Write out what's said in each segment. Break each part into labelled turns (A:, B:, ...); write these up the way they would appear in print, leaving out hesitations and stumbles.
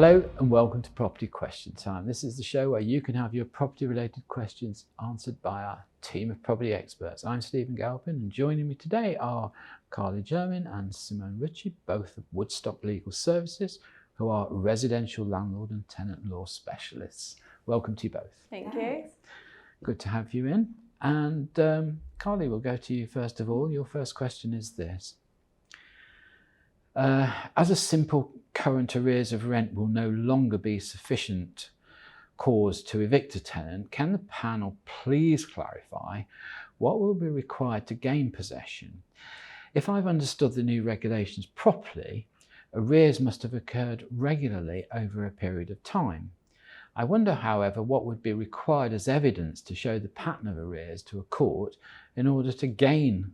A: Hello and welcome to Property Question Time. This is the show where you can have your property related questions answered by our team of property experts. I'm Stephen Galpin and joining me today are Carly Jermyn and Simone Ritchie, both of Woodstock Legal Services, who are residential landlord and tenant law specialists. Welcome to you both.
B: Thank you.
A: Good to have you in. And Carly, we'll go to you first of all. Your first question is this. As a simple current arrears of rent will no longer be sufficient cause to evict a tenant, can the panel please clarify what will be required to gain possession? If I've understood the new regulations properly, arrears must have occurred regularly over a period of time. I wonder, however, what would be required as evidence to show the pattern of arrears to a court in order to gain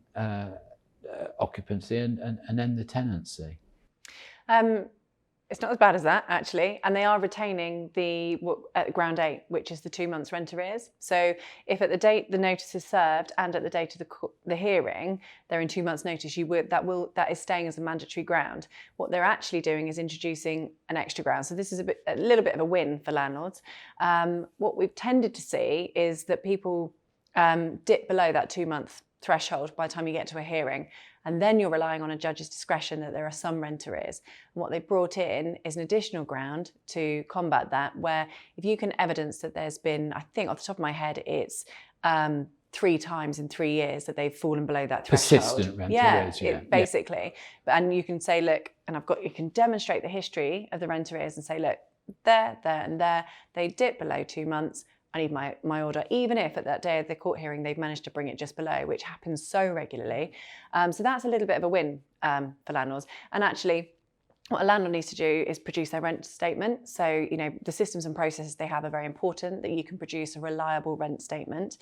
A: occupancy and end the tenancy?
B: It's not as bad as that, actually, and they are retaining the ground 8, which is the 2 months rent arrears. So if at the date the notice is served and at the date of the hearing they're in 2 months notice, that is staying as a mandatory ground. What they're actually doing is introducing an extra ground. So this is a little bit of a win for landlords. What we've tended to see is that people dip below that 2 month threshold by the time you get to a hearing, and then you're relying on a judge's discretion that there are some rent arrears. And what they brought in is an additional ground to combat that, where if you can evidence that there's been, I think off the top of my head, it's 3 times in 3 years that they've fallen below that threshold.
A: Persistent rent arrears,
B: basically. And you can say, look, and you can demonstrate the history of the rent arrears and say, look, there, and there, they dip below 2 months. I need my order, even if at that day of the court hearing they've managed to bring it just below, which happens so regularly. So that's a little bit of a win for landlords. And actually, what a landlord needs to do is produce their rent statement. So, the systems and processes they have are very important, that you can produce a reliable rent statement.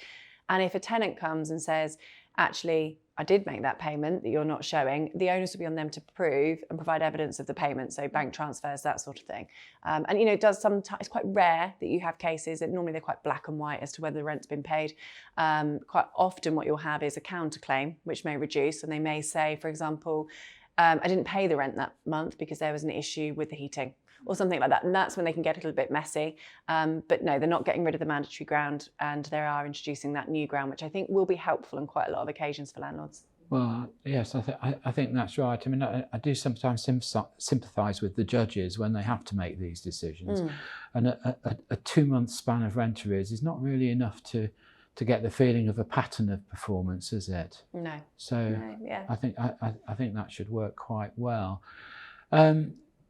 B: And if a tenant comes and says, actually, I did make that payment that you're not showing, the onus will be on them to prove and provide evidence of the payment, so bank transfers, that sort of thing. And it does sometimes, it's quite rare that you have cases that normally they're quite black and white as to whether the rent's been paid. Quite often what you'll have is a counterclaim, which may reduce, and they may say, for example, I didn't pay the rent that month because there was an issue with the heating, or something like that. And that's when they can get a little bit messy. But no, they're not getting rid of the mandatory ground, and they are introducing that new ground, which I think will be helpful on quite a lot of occasions for landlords. Well,
A: yes, I think that's right. I mean, I do sometimes sympathise with the judges when they have to make these decisions. And a 2 month span of rent arrears is not really enough to get the feeling of a pattern of performance, is it?
B: No.
A: So
B: no, yeah.
A: I think that should work quite well.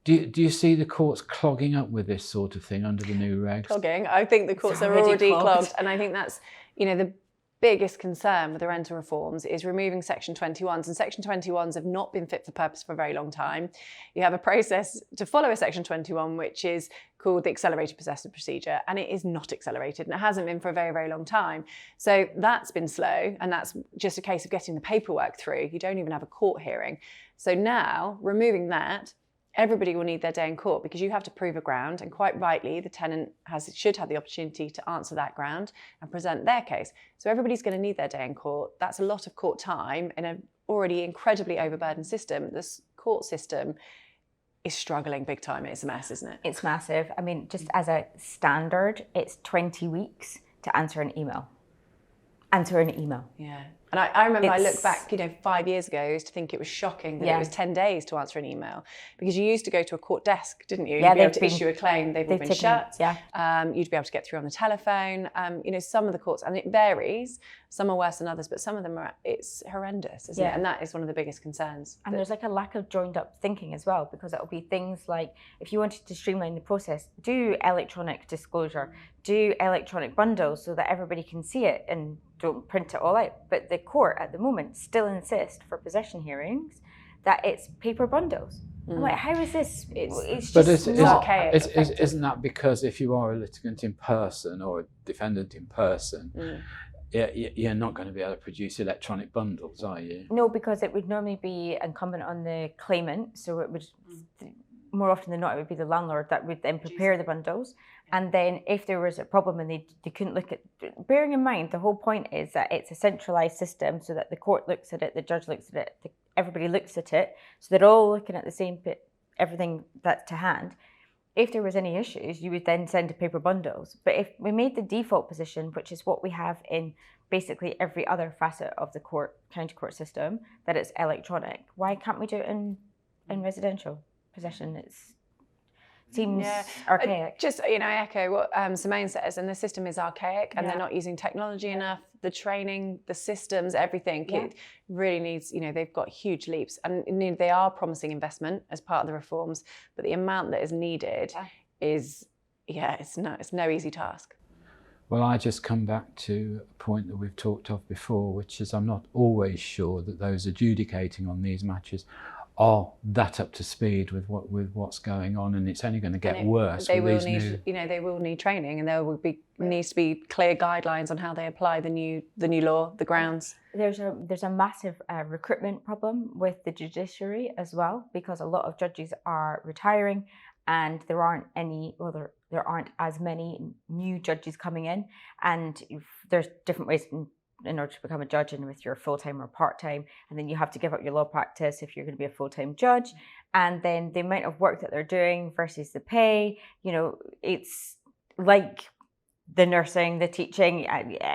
A: Do you see the courts clogging up with this sort of thing under the new regs?
B: Clogging? I think the courts are already clogged. And I think that's, the biggest concern with the rental reforms is removing Section 21s. And Section 21s have not been fit for purpose for a very long time. You have a process to follow a Section 21, which is called the accelerated possession procedure, and it is not accelerated, and it hasn't been for a very, very long time. So that's been slow, and that's just a case of getting the paperwork through. You don't even have a court hearing. So now, removing that, everybody will need their day in court, because you have to prove a ground, and quite rightly the tenant should have the opportunity to answer that ground and present their case. So everybody's going to need their day in court. That's a lot of court time in an already incredibly overburdened system. This court system is struggling big time. It's a mess, isn't it?
C: It's massive. I mean, just as a standard, it's 20 weeks to answer an email.
B: Yeah. And I remember I look back, 5 years ago, I used to think it was shocking that it was 10 days to answer an email, because you used to go to a court desk, didn't you?
C: Yeah,
B: you'd be able to issue a claim, they've all been shut.
C: Yeah.
B: You'd be able to get through on the telephone. Some of the courts, and it varies, some are worse than others, but some of them it's horrendous, isn't it? And that is one of the biggest concerns.
C: And there's like a lack of joined up thinking as well, because it'll be things like, if you wanted to streamline the process, do electronic disclosure, do electronic bundles so that everybody can see it and don't print it all out. But the court at the moment still insists for possession hearings that it's paper bundles. I'm like, how is this? It's just not okay.
A: Isn't that because if you are a litigant in person or a defendant in person, you're not going to be able to produce electronic bundles, are you?
C: No, because it would normally be incumbent on the claimant. So it would, more often than not, it would be the landlord that would then prepare the bundles. And then if there was a problem and they couldn't look at, bearing in mind, the whole point is that it's a centralised system, so that the court looks at it, the judge looks at it, everybody looks at it, so they're all looking at the same bit, everything that's to hand. if there was any issues, you would then send to paper bundles. But if we made the default position, which is what we have in basically every other facet of the county court system, that it's electronic, why can't we do it in residential possession? Seems archaic.
B: Just, I echo what Simone says, and the system is archaic, and they're not using technology enough. The training, the systems, everything, it really needs, they've got huge leaps, and they are promising investment as part of the reforms, but the amount that is needed is, it's no easy task.
A: Well, I just come back to a point that we've talked of before, which is I'm not always sure that those adjudicating on these matches are that up to speed with what's going on, and it's only going to get worse.
B: They will need, they will need training, and there will be needs to be clear guidelines on how they apply the new law, the grounds.
C: There's a massive recruitment problem with the judiciary as well, because a lot of judges are retiring, and there aren't as many new judges coming in, and there's different ways in order to become a judge, and with your full-time or part-time, and then you have to give up your law practice if you're going to be a full-time judge, and then the amount of work that they're doing versus the pay, it's like the nursing, the teaching,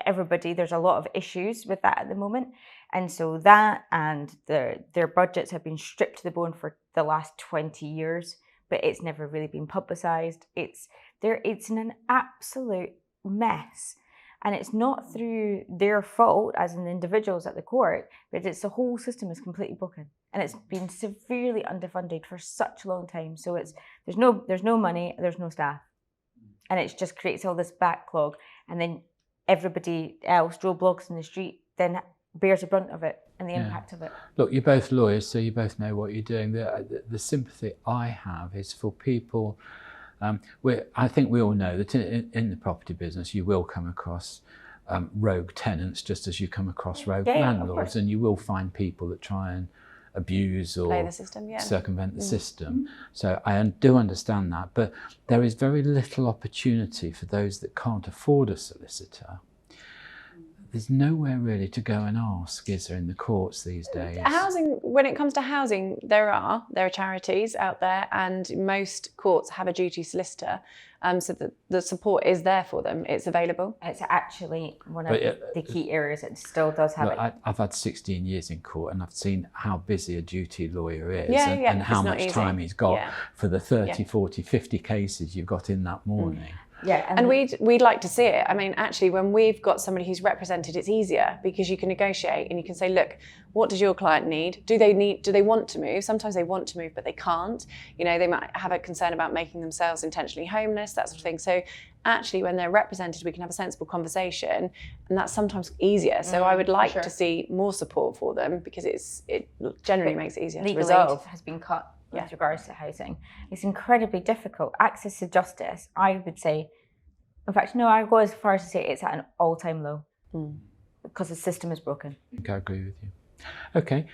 C: everybody, there's a lot of issues with that at the moment, and so that and their budgets have been stripped to the bone for the last 20 years, but it's never really been publicised. It's an absolute mess. And it's not through their fault as in individuals at the court, but it's the whole system is completely broken. And it's been severely underfunded for such a long time. So there's no money, there's no staff. And it just creates all this backlog. And then everybody else, Joe Blogs in the street, then bears the brunt of it and the impact of it. Look,
A: you're both lawyers, so you both know what you're doing. The sympathy I have is for people. I think we all know that in the property business you will come across rogue tenants just as you come across rogue landlords, and you will find people that try and abuse or
B: play the system,
A: circumvent the system. So I do understand that, but there is very little opportunity for those that can't afford a solicitor. There's nowhere really to go and ask, is there, in the courts these days?
B: Housing, when it comes to housing, there are charities out there, and most courts have a duty solicitor, so the support is there for them. It's available.
C: It's actually one of the key areas. It still does have it.
A: I've had 16 years in court, and I've seen how busy a duty lawyer is, and how much time he's got for the 30, 40, 50 cases you've got in that morning.
C: Yeah,
B: and we'd like to see it. I mean, actually, when we've got somebody who's represented, it's easier because you can negotiate and you can say, look, what does your client need? Do they want to move? Sometimes they want to move, but they can't. They might have a concern about making themselves intentionally homeless, that sort of thing. So actually, when they're represented, we can have a sensible conversation, and that's sometimes easier. So I would like to see more support for them, because it generally makes it easier to resolve.
C: Legal aid has been cut with regards to housing. It's incredibly difficult. Access to justice, I would say, in fact, no, I go as far as to say it's at an all-time low because the system is broken.
A: I think I agree with you. Okay.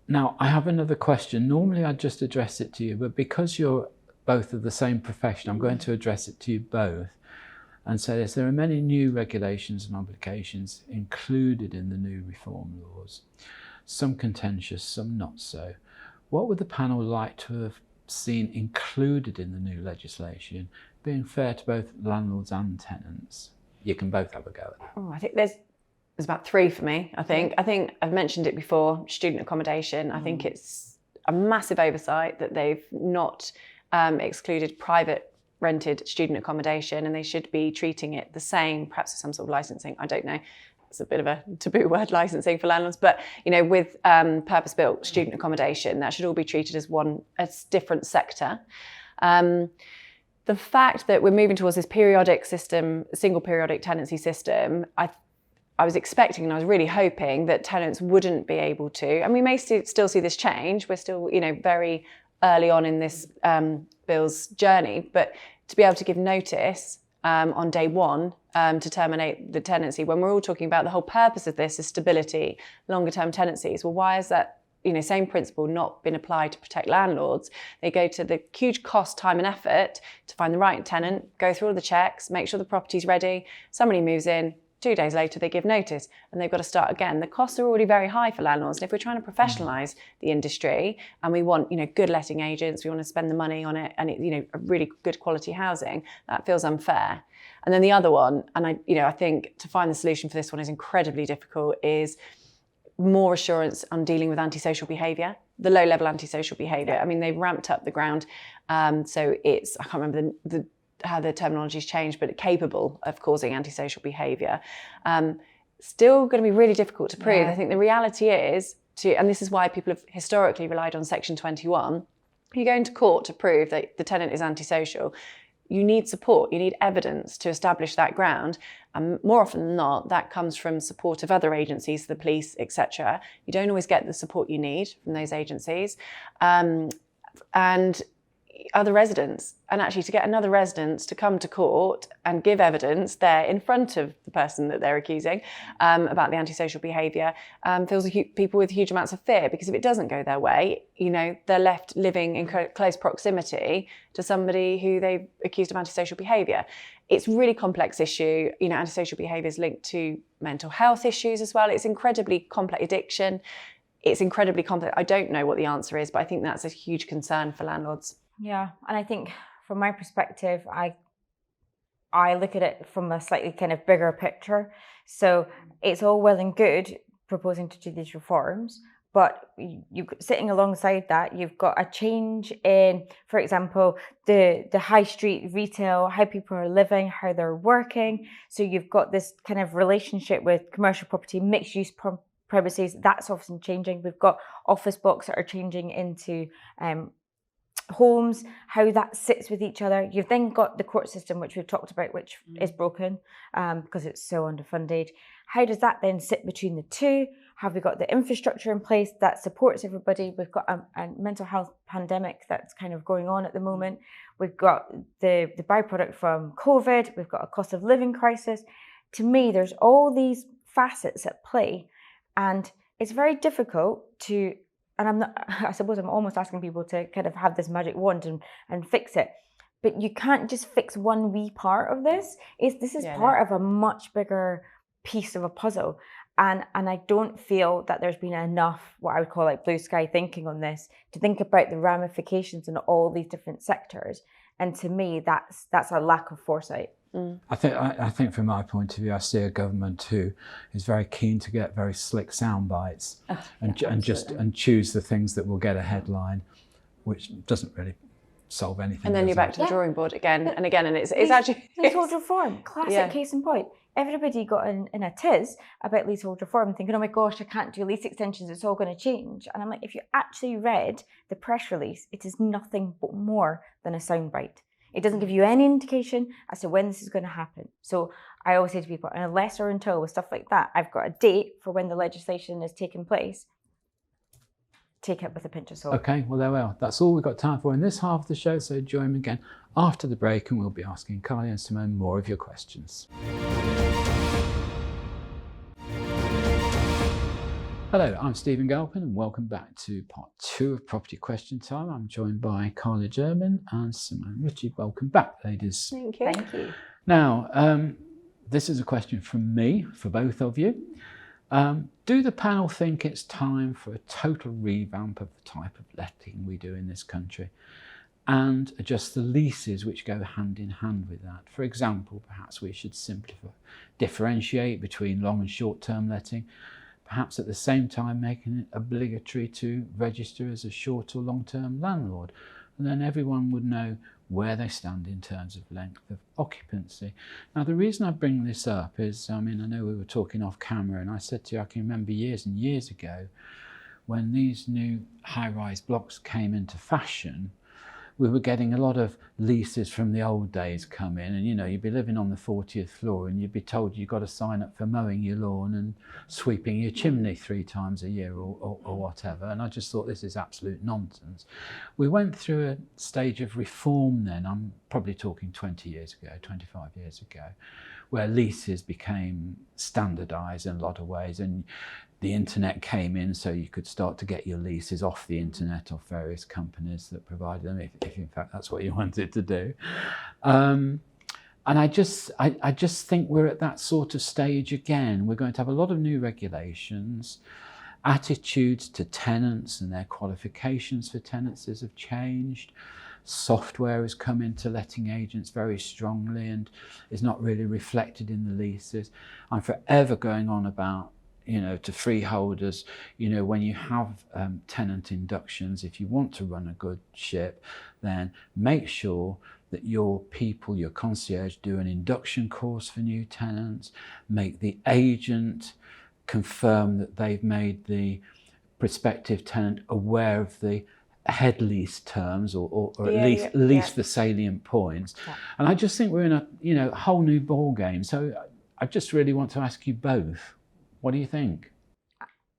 A: Now, I have another question. Normally, I'd just address it to you, but because you're both of the same profession, I'm going to address it to you both and say this. There are many new regulations and obligations included in the new reform laws. Some contentious, some not so. What would the panel like to have seen included in the new legislation, being fair to both landlords and tenants? You can both have a go at that.
B: Oh, I think there's about three for me, I think. I think I've mentioned it before, student accommodation. I think it's a massive oversight that they've not excluded private rented student accommodation, and they should be treating it the same, perhaps with some sort of licensing, I don't know. It's a bit of a taboo word, licensing for landlords, but with purpose-built student accommodation, that should all be treated as different sector. The fact that we're moving towards this periodic system, single periodic tenancy system, I was expecting and I was really hoping that tenants wouldn't be able to, and we may still see this change. We're still, very early on in this bill's journey, but to be able to give notice on day one to terminate the tenancy, when we're all talking about the whole purpose of this is stability, longer term tenancies. Well, why is that, same principle not been applied to protect landlords? They go to the huge cost, time and effort to find the right tenant, go through all the checks, make sure the property's ready. Somebody moves in, 2 days later they give notice and they've got to start again. The costs are already very high for landlords. And if we're trying to professionalise the industry and we want, good letting agents, we want to spend the money on it and a really good quality housing, that feels unfair. And then the other one, and I think to find the solution for this one is incredibly difficult, is more assurance on dealing with antisocial behaviour, the low-level antisocial behaviour. I mean, they've ramped up the ground, so it's, I can't remember how the terminology's changed, but capable of causing antisocial behaviour. Still going to be really difficult to prove. I think the reality is, and this is why people have historically relied on Section 21, you're going to court to prove that the tenant is antisocial. You need support, you need evidence to establish that ground. And more often than not, that comes from support of other agencies, the police, etc. You don't always get the support you need from those agencies. And other residents. And actually to get another resident to come to court and give evidence there in front of the person that they're accusing about the antisocial behaviour fills people with huge amounts of fear, because if it doesn't go their way, they're left living in close proximity to somebody who they've accused of antisocial behaviour. It's a really complex issue. Antisocial behaviour is linked to mental health issues as well. It's incredibly complex. Addiction. It's incredibly complex. I don't know what the answer is, but I think that's a huge concern for landlords.
C: Yeah, and I think from my perspective, I look at it from a slightly kind of bigger picture. So it's all well and good proposing to do these reforms, but you sitting alongside that, you've got a change in, for example, the high street retail, how people are living, how they're working. So you've got this kind of relationship with commercial property, mixed use premises. That's often changing. We've got office blocks that are changing into homes, how that sits with each other. You've then got the court system, which we've talked about, which is broken because it's so underfunded. How does that then sit between the two? Have we got the infrastructure in place that supports everybody? We've got a mental health pandemic that's kind of going on at the moment. We've got the byproduct from COVID. We've got a cost of living crisis. To me, there's all these facets at play, and it's very difficult to, and I suppose I'm almost asking people to kind of have this magic wand and fix it. But you can't just fix one wee part of this. This is part of a much bigger piece of a puzzle. And I don't feel that there's been enough, what I would call like blue sky thinking on this, to think about the ramifications in all these different sectors. And to me, that's a lack of foresight.
A: I think from my point of view, I see a government who is very keen to get very slick sound bites and choose the things that will get a headline, which doesn't really solve anything.
B: And then you're back to the drawing board again and again, and it's actually
C: leasehold reform, classic case in point. Everybody got in a tiz about leasehold reform, thinking, "Oh my gosh, I can't do lease extensions; it's all going to change." And I'm like, if you actually read the press release, it is nothing but more than a soundbite. It doesn't give you any indication as to when this is going to happen. So I always say to people, unless or until with stuff like that, I've got a date for when the legislation is taking place, take it with a pinch of salt.
A: Okay, well, there we are. That's all we've got time for in this half of the show. So join me again after the break and we'll be asking Carly and Simone more of your questions. Hello, I'm Stephen Galpin and welcome back to part 2 of Property Question Time. I'm joined by Carly Jermyn and Simone Ritchie. Welcome back, ladies.
B: Thank you.
C: Thank you.
A: Now, this is a question from me for both of you. Do the panel think it's time for a total revamp of the type of letting we do in this country and adjust the leases which go hand in hand with that? For example, perhaps we should simplify, differentiate between long and short-term letting, perhaps at the same time making it obligatory to register as a short or long-term landlord, and then everyone would know where they stand in terms of length of occupancy. Now, the reason I bring this up is, I know we were talking off camera and I said to you, I can remember years and years ago when these new high-rise blocks came into fashion, we were getting a lot of leases from the old days come in, and you'd be living on the 40th floor and you'd be told you've got to sign up for mowing your lawn and sweeping your chimney 3 times a year or whatever. And I just thought, this is absolute nonsense. We went through a stage of reform then, I'm probably talking 20 years ago, 25 years ago, where leases became standardised in a lot of ways, and the internet came in, so you could start to get your leases off the internet off various companies that provided them, if in fact that's what you wanted to do. And And I just think we're at that sort of stage again. We're going to have a lot of new regulations. Attitudes to tenants and their qualifications for tenancies have changed. Software has come into letting agents very strongly and is not really reflected in the leases. I'm forever going on about, to freeholders, when you have tenant inductions, if you want to run a good ship, then make sure that your people, your concierge, do an induction course for new tenants, make the agent confirm that they've made the prospective tenant aware of the head lease terms or at least the salient points. Yeah. And I just think we're in a whole new ball game. So I just really want to ask you both, what do you think?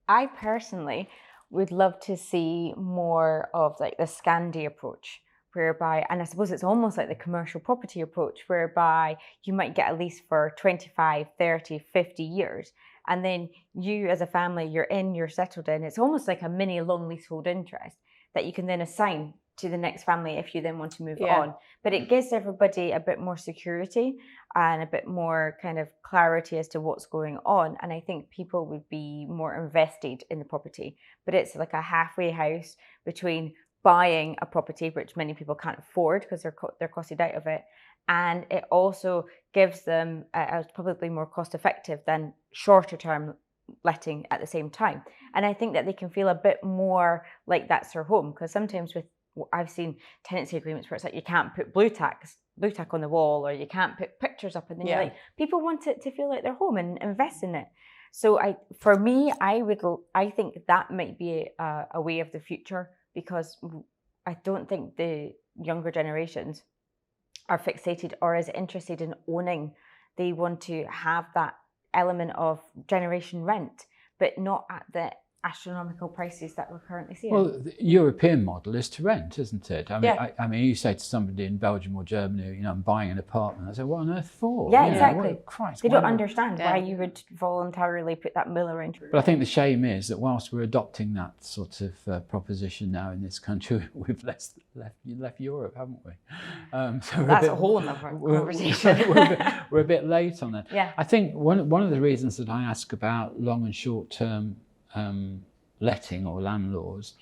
C: I personally would love to see more of like the Scandi approach, whereby, and I suppose it's almost like the commercial property approach, whereby you might get a lease for 25, 30, 50 years. And then you as a family, you're settled in. It's almost like a mini long leasehold interest that you can then assign to the next family if you then want to move on. But it gives everybody a bit more security and a bit more kind of clarity as to what's going on. And I think people would be more invested in the property. But it's like a halfway house between buying a property, which many people can't afford because they're costed out of it. And it also gives them probably more cost effective than shorter term letting at the same time. And I think that they can feel a bit more like that's their home, because sometimes I've seen tenancy agreements where it's like you can't put blue tack on the wall, or you can't put pictures up, and then you're like, people want it to feel like their home and invest in it. So I think that might be a way of the future, because I don't think the younger generations are fixated or as interested in owning. They want to have that element of generation rent, but not at the astronomical prices that we're currently seeing.
A: Well, the European model is to rent, isn't it? I mean, you say to somebody in Belgium or Germany, I'm buying an apartment. I say, what on earth for?
C: Yeah, exactly.
A: Christ,
C: they don't understand why you would voluntarily put that mill arrangement.
A: But I think the shame is that whilst we're adopting that sort of proposition now in this country, we've left Europe, haven't we?
C: So that's a whole other conversation.
A: We're a bit late on that.
C: Yeah.
A: I think one of the reasons that I ask about long and short term letting or landlords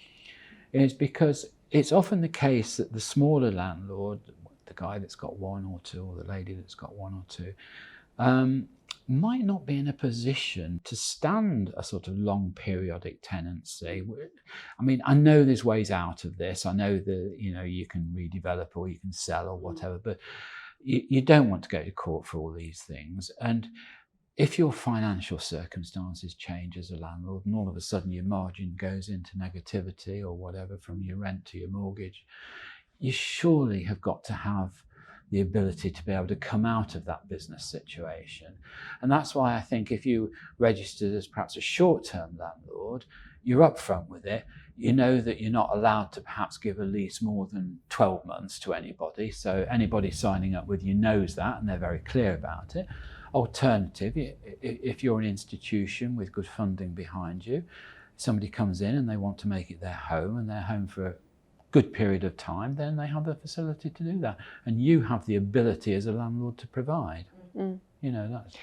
A: is because it's often the case that the smaller landlord, the guy that's got one or two, or the lady that's got one or two, might not be in a position to stand a sort of long periodic tenancy. I mean, I know there's ways out of this. I know that you can redevelop or you can sell or whatever, but you don't want to go to court for all these things. And if your financial circumstances change as a landlord and all of a sudden your margin goes into negativity or whatever from your rent to your mortgage, you surely have got to have the ability to be able to come out of that business situation. And that's why I think if you registered as perhaps a short-term landlord, you're upfront with it. You know that you're not allowed to perhaps give a lease more than 12 months to anybody. So anybody signing up with you knows that and they're very clear about it. Alternative, if you're an institution with good funding behind you, somebody comes in and they want to make it their home and their home for a good period of time, then they have the facility to do that. And you have the ability as a landlord to provide.
B: Mm.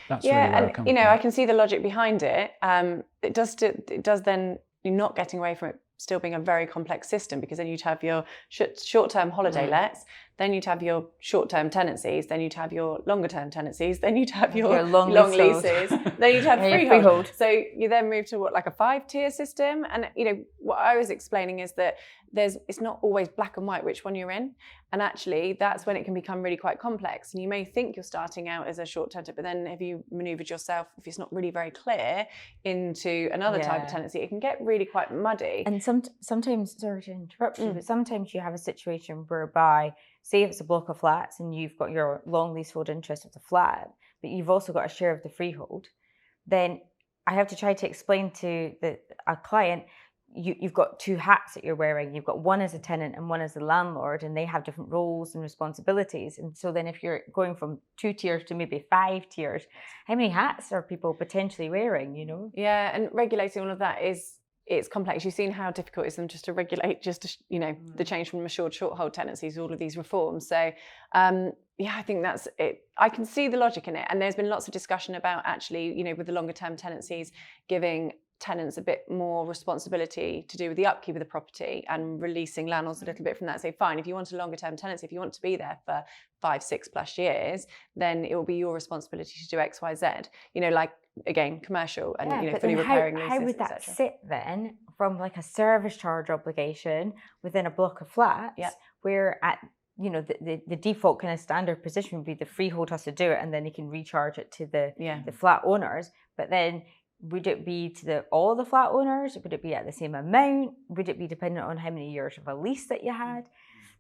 A: That's really where I come from.
B: I can see the logic behind it. It does then, you're not getting away from it still being a very complex system, because then you'd have your short-term holiday lets, then you'd have your short-term tenancies, then you'd have your longer-term tenancies, then you'd have your long leases, then you'd have freehold. So you then move to like a 5-tier system. And what I was explaining is that it's not always black and white which one you're in, and actually that's when it can become really quite complex. And you may think you're starting out as a short-term, but then if you manoeuvred yourself, if it's not really very clear, into another type of tenancy, it can get really quite muddy.
C: And sometimes, sorry to interrupt you, but sometimes you have a situation whereby, say if it's a block of flats and you've got your long leasehold interest of the flat, but you've also got a share of the freehold, then I have to try to explain to a client, you've got two hats that you're wearing. You've got one as a tenant and one as a landlord, and they have different roles and responsibilities. And so then if you're going from 2 tiers to maybe 5 tiers, how many hats are people potentially wearing,
B: Yeah, and regulating all of that it's complex. You've seen how difficult it is just to regulate the change from assured short hold tenancies, all of these reforms. So Yeah, I think that's it. I can see the logic in it. And there's been lots of discussion about actually, with the longer term tenancies, giving tenants a bit more responsibility to do with the upkeep of the property and releasing landlords a little bit from that. Say, fine, if you want a longer term tenancy, if you want to be there for 5, 6+ years, then it will be your responsibility to do X, Y, Z. Like, again, commercial and
C: but
B: fully
C: then
B: repairing
C: how
B: leases,
C: would that
B: etc.
C: sit then from like a service charge obligation within a block of flats, where at the default kind of standard position would be the freehold has to do it and then they can recharge it to the flat owners. But then would it be to all the flat owners? Would it be at the same amount? Would it be dependent on how many years of a lease that you had?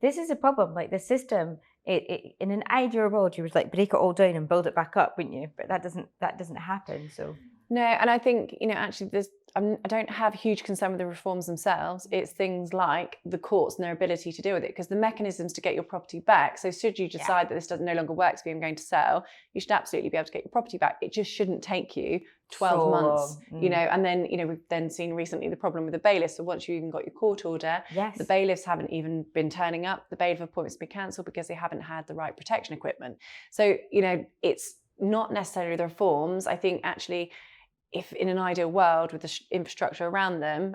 C: This is a problem. Like the system, in an ideal world, you would like break it all down and build it back up, wouldn't you? But that doesn't happen. So
B: no, and I think actually I don't have huge concern with the reforms themselves. It's things like the courts and their ability to deal with it, because the mechanisms to get your property back. So should you decide that this no longer works for you and going to sell, you should absolutely be able to get your property back. It just shouldn't take you 12 months, and then, we've then seen recently the problem with the bailiffs. So once you even got your court order, the bailiffs haven't even been turning up. The bailiff appointments have been cancelled because they haven't had the right protection equipment. So, it's not necessarily the reforms. I think actually, if in an ideal world with the infrastructure around them,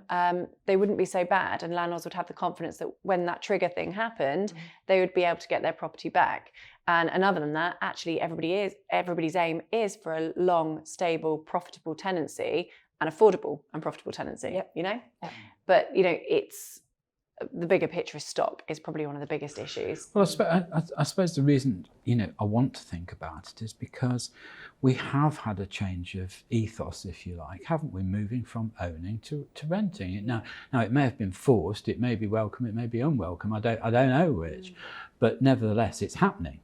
B: they wouldn't be so bad, and landlords would have the confidence that when that trigger thing happened, they would be able to get their property back. And other than that, actually everybody's aim is for a long, stable, profitable tenancy, and affordable and profitable tenancy, But, it's the bigger picture is stock is probably one of the biggest issues.
A: Well, I suppose the reason, I want to think about it is because we have had a change of ethos, if you like, haven't we? Moving from owning to renting it. Now it may have been forced, it may be welcome, it may be unwelcome. I don't know which, but nevertheless, it's happening.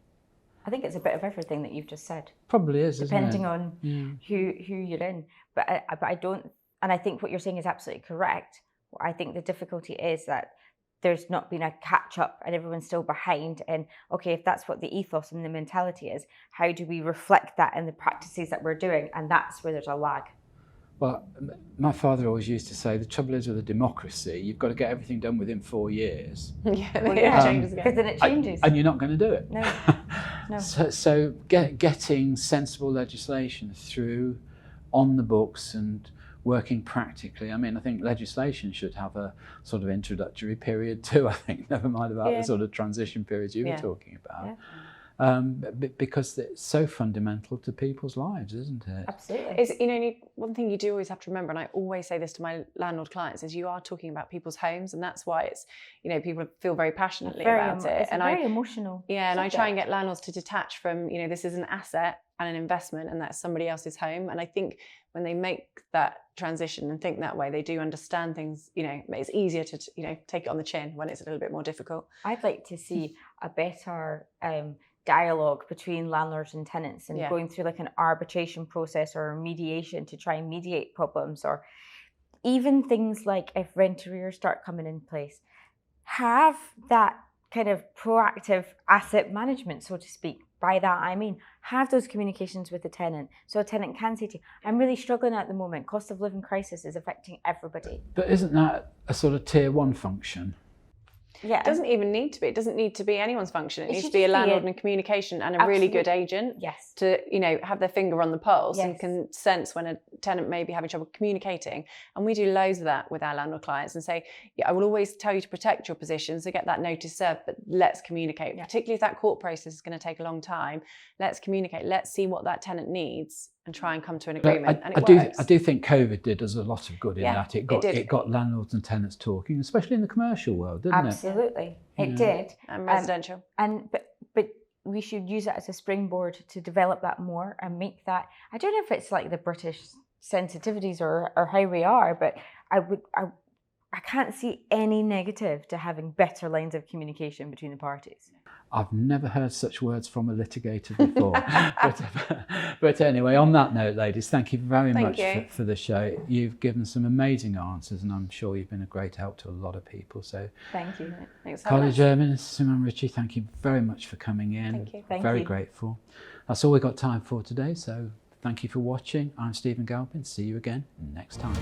C: I think it's a bit of everything that you've just said.
A: Probably is,
C: depending on who you're in. But I don't, and I think what you're saying is absolutely correct. I think the difficulty is that there's not been a catch up and everyone's still behind. And okay, if that's what the ethos and the mentality is, how do we reflect that in the practices that we're doing? And that's where there's a lag.
A: Well, my father always used to say, the trouble is with a democracy, you've got to get everything done within 4 years.
B: It changes again.
C: Because then it changes.
A: And you're not going to do it.
C: No.
A: So getting sensible legislation through on the books and working practically. I mean, I think legislation should have a sort of introductory period too, I think, never mind about the sort of transition periods you were talking about. Because it's so fundamental to people's lives, isn't it?
C: Absolutely.
B: It's, one thing you do always have to remember, and I always say this to my landlord clients, is you are talking about people's homes, and that's why it's, people feel very passionately about it.
C: It's very emotional.
B: Yeah, and I try and get landlords to detach from, this is an asset and an investment, and that's somebody else's home. And I think when they make that transition and think that way, they do understand things. It's easier to take it on the chin when it's a little bit more difficult.
C: I'd like to see a better dialogue between landlords and tenants, and going through like an arbitration process or a mediation to try and mediate problems, or even things like if rent arrears start coming in place, have that kind of proactive asset management, so to speak. By that I mean have those communications with the tenant, so a tenant can say to you, I'm really struggling at the moment, cost of living crisis is affecting everybody.
A: But isn't that a sort of tier 1 function?
B: Yeah. It doesn't even need to be. It doesn't need to be anyone's function. It needs to be a landlord and communication and a really good agent to, have their finger on the pulse and can sense when a tenant may be having trouble communicating. And we do loads of that with our landlord clients and say, I will always tell you to protect your position, so get that notice served, but let's communicate. Particularly if that court process is going to take a long time, let's communicate. Let's see what that tenant needs and try and come to an agreement. And it works.
A: I do think COVID did us a lot of good in that. It got landlords and tenants talking, especially in the commercial world, didn't it?
C: Absolutely, it did.
B: And residential.
C: But we should use it as a springboard to develop that more and make that. I don't know if it's like the British sensitivities or how we are, but I can't see any negative to having better lines of communication between the parties.
A: I've never heard such words from a litigator before. but anyway, on that note, ladies, thank you very much for the show. You've given some amazing answers, and I'm sure you've been a great help to a lot of people. So
C: thank you.
B: Thanks.
A: Carly Jermyn Simone Ritchie, thank you very much for coming in.
B: Thank you.
A: Very grateful. That's all we've got time for today. So thank you for watching. I'm Stephen Galpin. See you again next time.